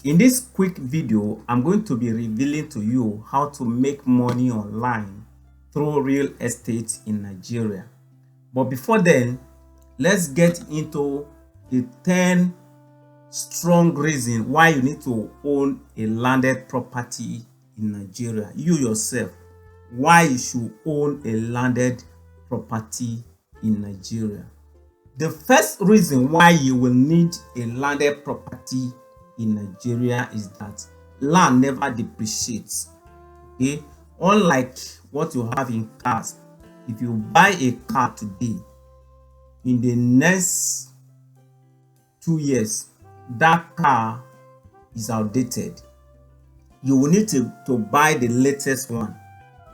In this quick video, I'm going to be revealing to you how to make money online through real estate in Nigeria. But before then, let's get into the 10 strong reasons why you need to own a landed property in Nigeria. You yourself, why you should own a landed property in Nigeria. The first reason why you will need a landed property in Nigeria is that land never depreciates. Okay, unlike what you have in cars, if you buy a car today, in the next 2 years, that car is outdated. You will need to buy the latest one.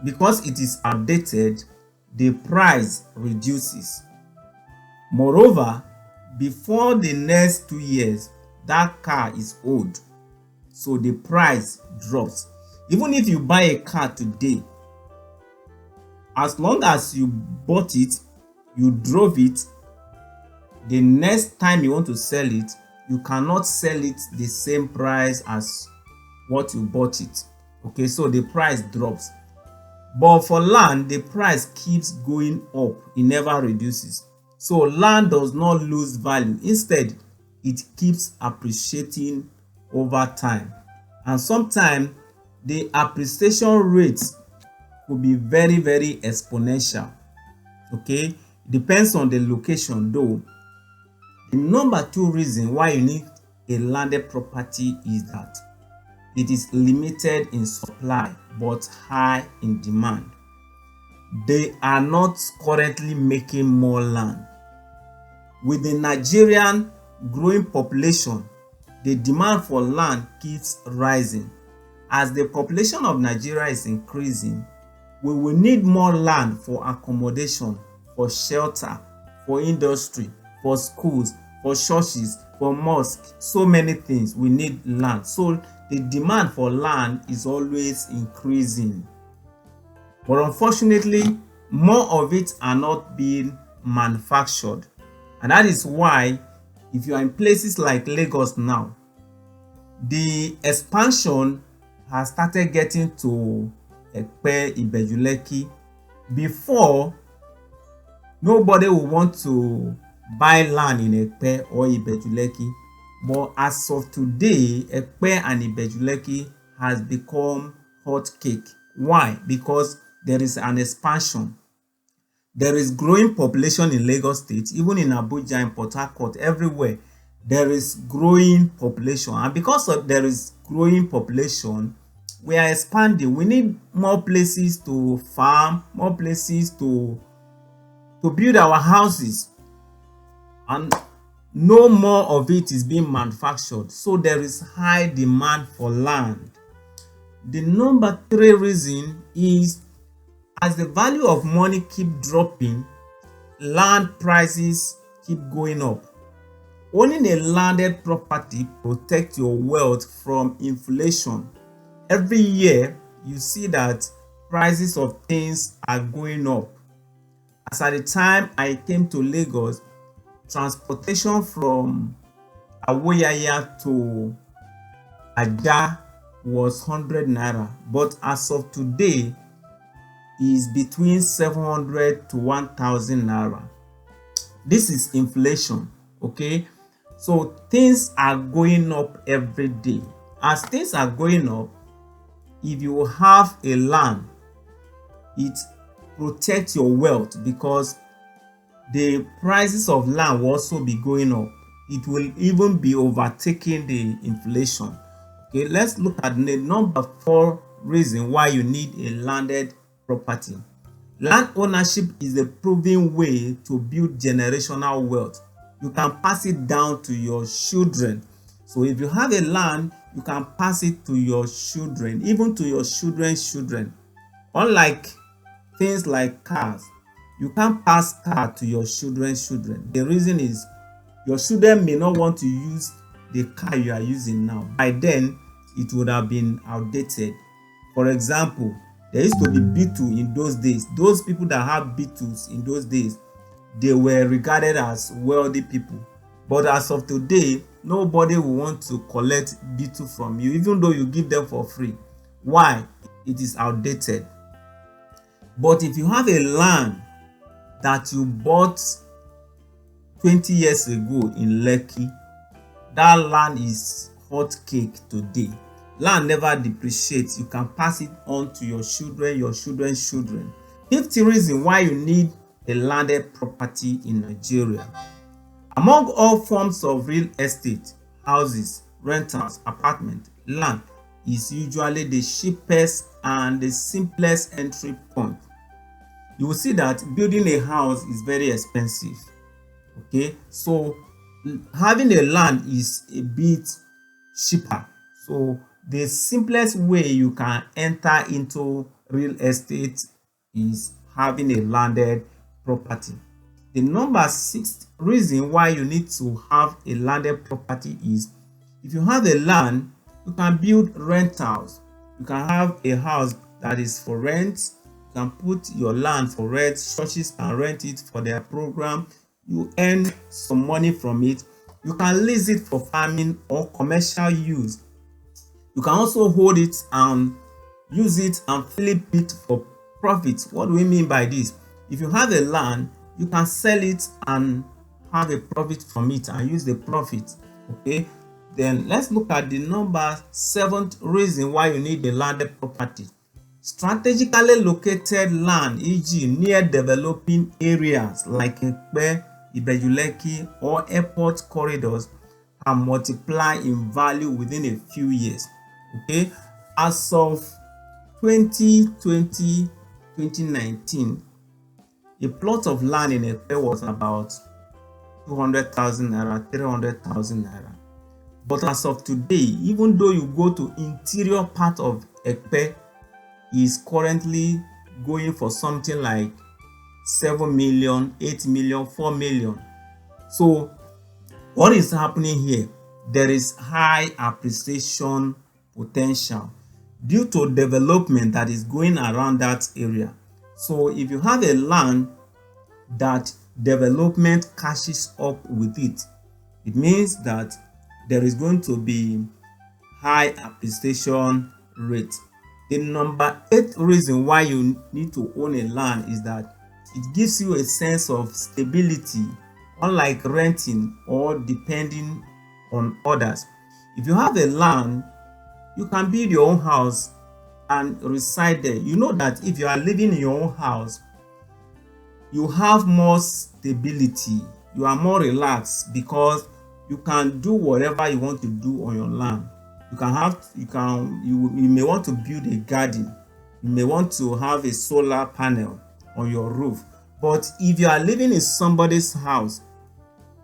Because it is outdated, the price reduces. Moreover, before the next 2 years, that car is old, so the price drops. Even if you buy a car today, as long as you bought it, you drove it, the next time you want to sell it, you cannot sell it the same price as what you bought it. Okay, so the price drops. But for land, the price keeps going up, it never reduces. So land does not lose value. Instead, it keeps appreciating over time. And sometimes the appreciation rates could be very, very exponential. Okay, it depends on the location though. The number 2 reason why you need a landed property is that it is limited in supply but high in demand. They are not currently making more land. With the Nigerian growing population, the demand for land keeps rising. As the population of Nigeria is increasing, we will need more land for accommodation, for shelter, for industry, for schools, for churches, for mosques, so many things. We need land. So the demand for land is always increasing. But unfortunately, more of it are not being manufactured. And that is why, if you are in places like Lagos now, the expansion has started getting to Ekpe, Ibejuleki. Before, nobody would want to buy land in Ekpe or Ibejuleki. But as of today, Ekpe and Ibejuleki has become hot cake. Why? Because there is an expansion. There is growing population in Lagos State, even in Abuja, in Port Harcourt, everywhere. There is growing population, and because of there is growing population, we are expanding. We need more places to farm, more places to build our houses, and no more of it is being manufactured. So there is high demand for land. The number 3 reason is, as the value of money keep dropping, land prices keep going up. Owning a landed property protects your wealth from inflation. Every year, you see that prices of things are going up. As at the time I came to Lagos, transportation from Awoyaya to Ajah was 100 naira, but as of today is between 700 to 1000 naira. This is inflation. Okay, so things are going up every day. As things are going up, if you have a land, it protects your wealth, because the prices of land will also be going up. It will even be overtaking the inflation. Okay, let's look at the number 4 reason why you need a landed property. Land ownership is a proven way to build generational wealth. You can pass it down to your children. So if you have a land, you can pass it to your children, even to your children's children. Unlike things like cars, you can't pass car to your children's children. The reason is, your children may not want to use the car you are using now. By then, it would have been outdated. For example, there used to be Beetle in those days. Those people that have Beetles in those days, they were regarded as wealthy people. But as of today, nobody will want to collect beetle from you, even though you give them for free. Why? It is outdated. But if you have a land that you bought 20 years ago in Lekki, that land is hot cake today. Land never depreciates. You can pass it on to your children, your children's children. 50 reasons why you need a landed property in Nigeria. Among all forms of real estate, houses, rentals, apartments, land is usually the cheapest and the simplest entry point. You will see that building a house is very expensive. Okay, so having a land is a bit cheaper. So the simplest way you can enter into real estate is having a landed property. The number 6 reason why you need to have a landed property is, if you have a land, you can build rentals. You can have a house that is for rent. You can put your land for rent. Churches can rent it for their program. You earn some money from it. You can lease it for farming or commercial use. You can also hold it and use it and flip it for profit. What do we mean by this? If you have a land, you can sell it and have a profit from it and use the profit. Okay, then let's look at the number 7th reason why you need a landed property. Strategically located land, e.g. near developing areas like Ekpe, Ibejuleki or airport corridors, can multiply in value within a few years. Okay, as of 2020-2019, a plot of land in Ekpe was about 200,000 naira, 300,000 naira. But as of today, even though you go to interior part of Ekpe, is currently going for something like 7 million, 8 million, 4 million. So what is happening here? There is high appreciation potential due to development that is going around that area. So if you have a land that development catches up with it, it means that there is going to be high appreciation rate. The number 8 reason why you need to own a land is that it gives you a sense of stability, unlike renting or depending on others. If you have a land, you can build your own house and reside there. You know that if you are living in your own house, you have more stability, you are more relaxed, because you can do whatever you want to do on your land. You may want to build a garden, you may want to have a solar panel on your roof. But if you are living in somebody's house,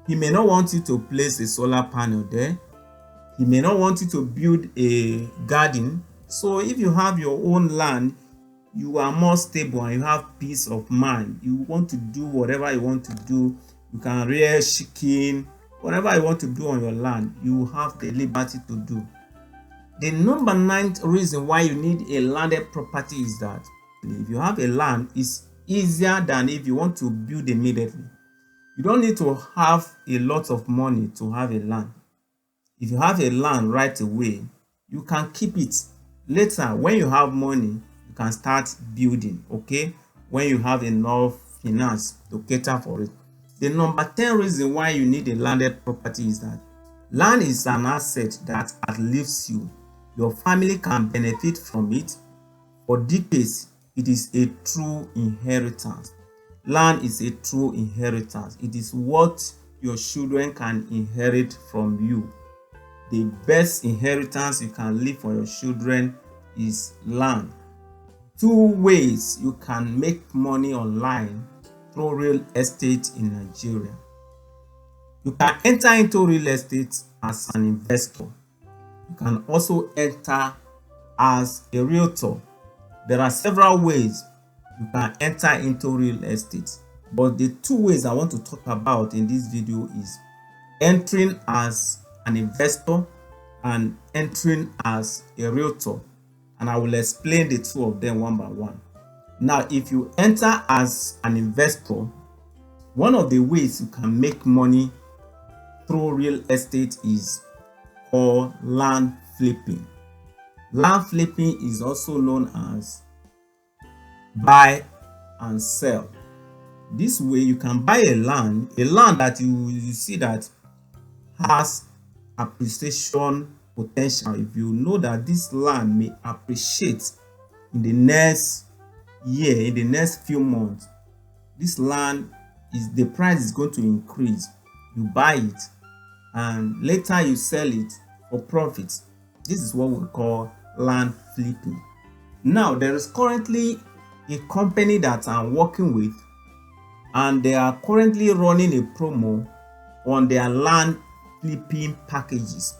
he may not want you to place a solar panel there, he may not want you to build a garden. So if you have your own land, you are more stable and you have peace of mind. You want to do whatever you want to do. You can rear chicken, whatever you want to do on your land, you have the liberty to do. The number 9th reason why you need a landed property is that if you have a land, it's easier than if you want to build immediately. You don't need to have a lot of money to have a land. If you have a land right away, you can keep it. Later, when you have money, you can start building, okay? When you have enough finance to cater for it. The number 10 reason why you need a landed property is that land is an asset that outlives you. Your family can benefit from it. For decades, it is a true inheritance. Land is a true inheritance. It is what your children can inherit from you. The best inheritance you can leave for your children is land. 2 ways you can make money online through real estate in Nigeria. You can enter into real estate as an investor. You can also enter as a realtor. There are several ways you can enter into real estate, but the 2 ways I want to talk about in this video is entering as an investor and entering as a realtor, and I will explain the 2 of them one by one. Now, if you enter as an investor, one of the ways you can make money through real estate is called land flipping. Land flipping is also known as buy and sell. This way you can buy a land that you see that has appreciation potential. If you know that this land may appreciate in the next year, in the next few months, this land is the price is going to increase. You buy it and later you sell it for profit. This is what we call land flipping. Now there is currently a company that I'm working with, and they are currently running a promo on their land flipping packages.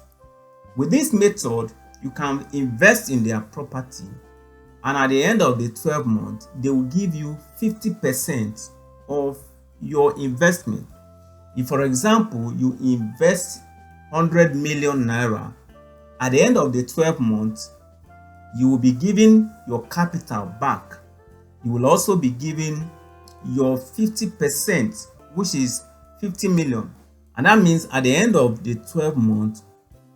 With this method, you can invest in their property, and at the end of the 12 months, they will give you 50% of your investment. If, for example, you invest 100 million naira, at the end of the 12 months, you will be giving your capital back. You will also be giving your 50%, which is 50 million. And that means at the end of the 12 months,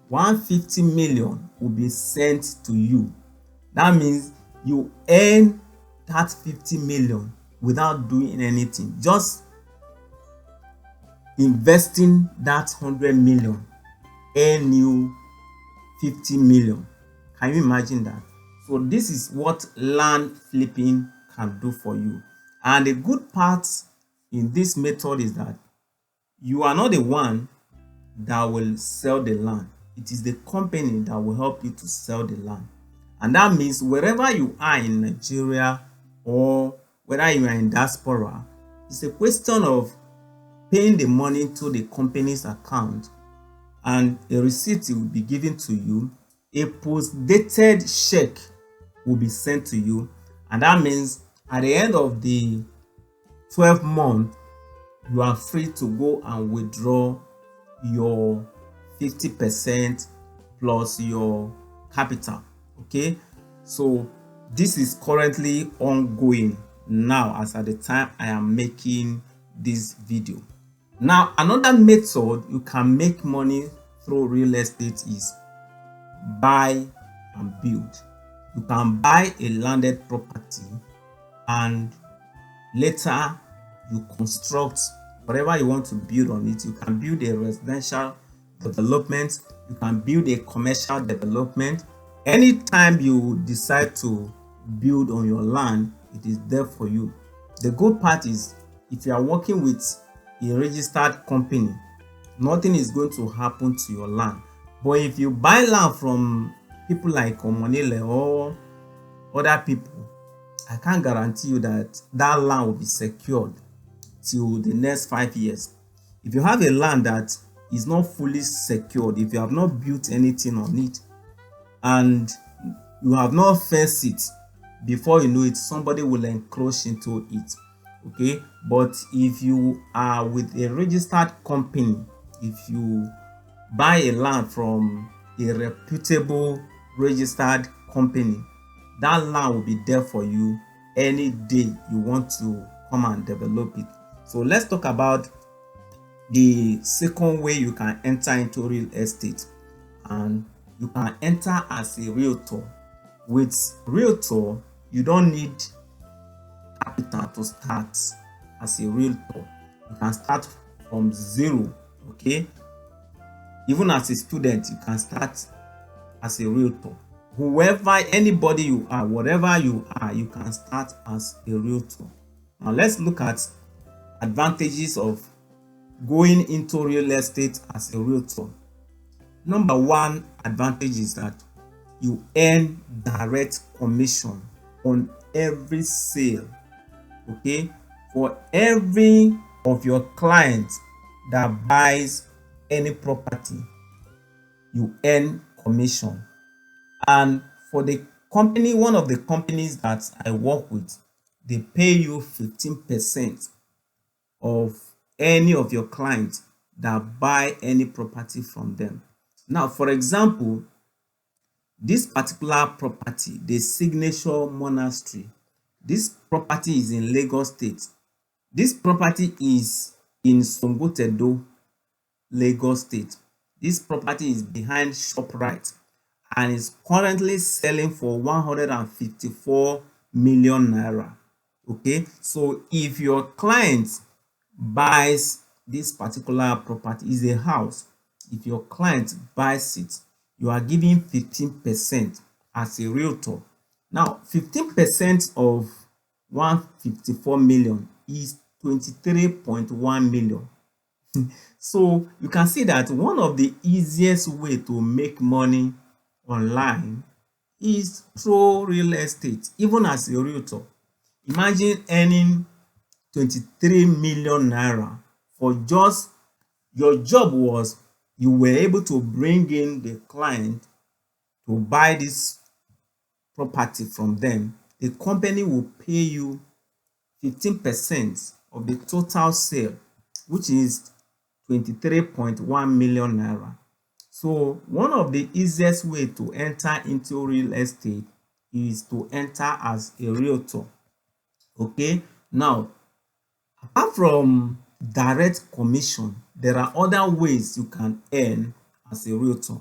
150 million will be sent to you. That means you earn that 50 million without doing anything, just investing that 100 million, earn you 50 million. Can you imagine that? So this is what land flipping can do for you. And the good part in this method is that you are not the one that will sell the land. It is the company that will help you to sell the land. And that means wherever you are in Nigeria or whether you are in diaspora, it's a question of paying the money to the company's account, and a receipt will be given to you. A post-dated check will be sent to you, and that means at the end of the 12 months, you are free to go and withdraw your 50% plus your capital. Okay, so this is currently ongoing now as at the time I am making this video. Now, another method you can make money through real estate is buy and build. You can buy a landed property and later you construct whatever you want to build on it. You can build a residential development, you can build a commercial development. Anytime you decide to build on your land, it is there for you. The good part is if you are working with a registered company, nothing is going to happen to your land. But if you buy land from people like Omonile or other people, I can't guarantee you that that land will be secured till the next 5 years. If you have a land that is not fully secured, if you have not built anything on it and you have not fenced it, before you know it, somebody will encroach into it. Okay, but if you are with a registered company, if you buy a land from a reputable registered company, that land will be there for you any day you want to come and develop it. So let's talk about the second way you can enter into real estate. And you can enter as a realtor. With realtor, you don't need capital to start as a realtor. You can start from zero. Okay, even as a student, you can start as a realtor. Whoever, anybody you are, whatever you are, you can start as a realtor. Now let's look at advantages of going into real estate as a realtor. Number one advantage is that you earn direct commission on every sale. Okay, for every of your clients that buys any property, you earn commission. And for the company, one of the companies that I work with, they pay you 15% of any of your clients that buy any property from them. Now, for example, this particular property, the Signature Monastery, this property is in Lagos State. This property is in Songotedo. Lagos State. This property is behind ShopRite and is currently selling for 154 million naira. Okay, so if your client buys this particular property, is a house, if your client buys it, you are giving 15% as a realtor. Now 15% of 154 million is 23.1 million. So you can see that one of the easiest way to make money online is through real estate, even as a realtor. Imagine earning 23 million naira for just your job was you were able to bring in the client to buy this property from them. The company will pay you 15% of the total sale, which is 23.1 million naira. So one of the easiest way to enter into real estate is to enter as a realtor. Okay, now apart from direct commission, there are other ways you can earn as a realtor.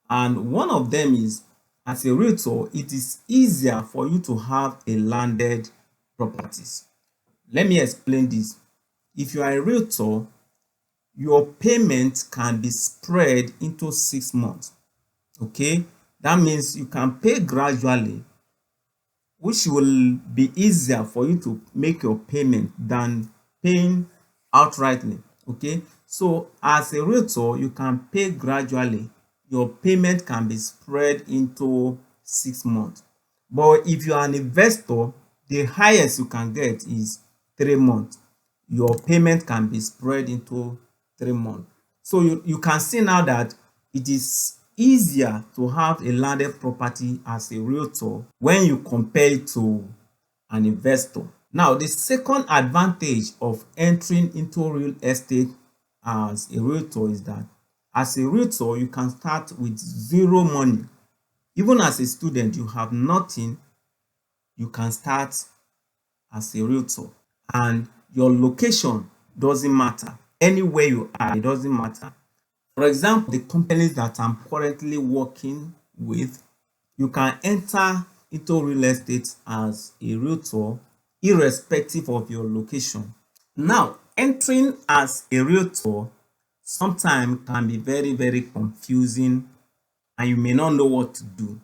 And one of them is, as a realtor, it is easier for you to have a landed properties. Let me explain this. If you are a realtor, your payment can be spread into 6 months. Okay, that means you can pay gradually, which will be easier for you to make your payment than paying outrightly. Okay, so as a realtor, you can pay gradually. Your payment can be spread into 6 months. But if you are an investor, the highest you can get is 3 months. Your payment can be spread into 3 months. So you can see now that it is easier to have a landed property as a realtor when you compare it to an investor. Now, the second advantage of entering into real estate as a realtor is that as a realtor, you can start with zero money. Even as a student, you have nothing, you can start as a realtor. And your location doesn't matter. Anywhere you are, it doesn't matter. For example, the companies that I'm currently working with, you can enter into real estate as a realtor irrespective of your location. Now, entering as a realtor sometimes can be very, very confusing and you may not know what to do.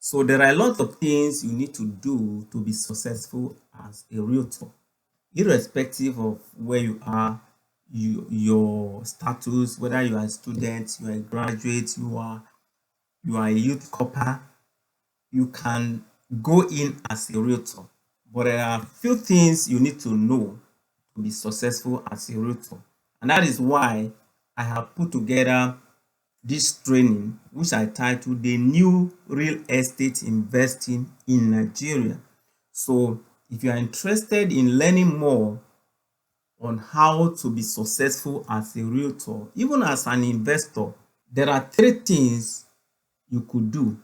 So there are a lot of things you need to do to be successful as a realtor, irrespective of where you are, your status, whether you are a student, you are a graduate, you are a youth corper, you can go in as a realtor. But there are few things you need to know to be successful as a realtor. And that is why I have put together this training, which I titled The New Real Estate Investing in Nigeria. So if you are interested in learning more on how to be successful as a realtor, even as an investor, there are three things you could do.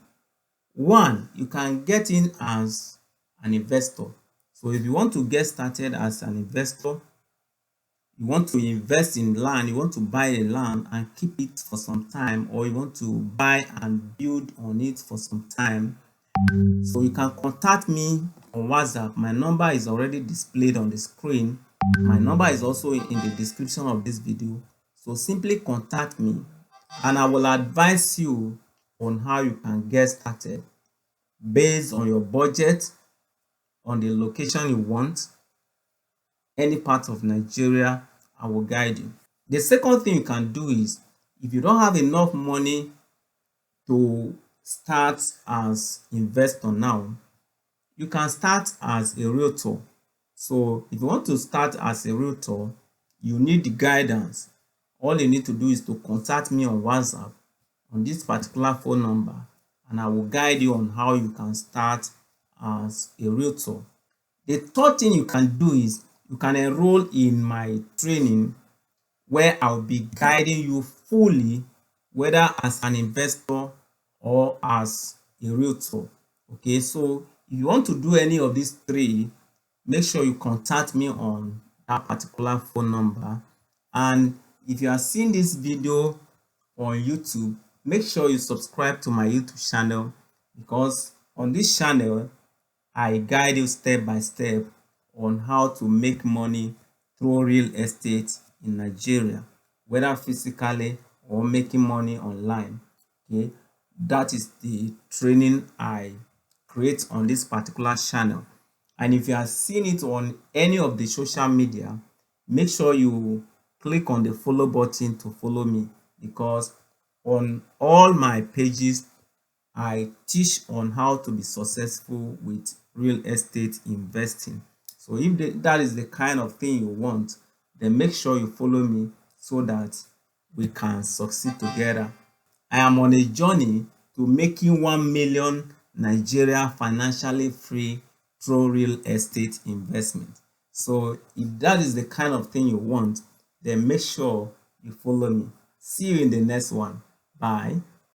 One, you can get in as an investor. So if you want to get started as an investor, you want to invest in land, you want to buy a land and keep it for some time, or you want to buy and build on it for some time, so you can contact me on WhatsApp. My number is already displayed on the screen. My number is also in the description of this video. So simply contact me and I will advise you on how you can get started based on your budget, on the location you want, any part of Nigeria. I will guide you. The second thing you can do is, if you don't have enough money to start as investor now, you can start as a realtor. So if you want to start as a realtor, you need the guidance. All you need to do is to contact me on WhatsApp on this particular phone number, and I will guide you on how you can start as a realtor. The third thing you can do is you can enroll in my training, where I'll be guiding you fully, whether as an investor or as a realtor. Okay, so if you want to do any of these three, make sure you contact me on that particular phone number. And If you are seeing this video on YouTube, make sure you subscribe to my YouTube channel, because on this channel I guide you step by step on how to make money through real estate in Nigeria, whether physically or making money online. Okay, that is the training I create on this particular channel. And if you are seeing it on any of the social media, make sure you click on the follow button to follow me, because on all my pages I teach on how to be successful with real estate investing. So if that is the kind of thing you want, then make sure you follow me so that we can succeed together. I am on a journey to making 1 million Nigeria financially free through real estate investment. So if that is the kind of thing you want, then make sure you follow me. See you in the next one. Bye.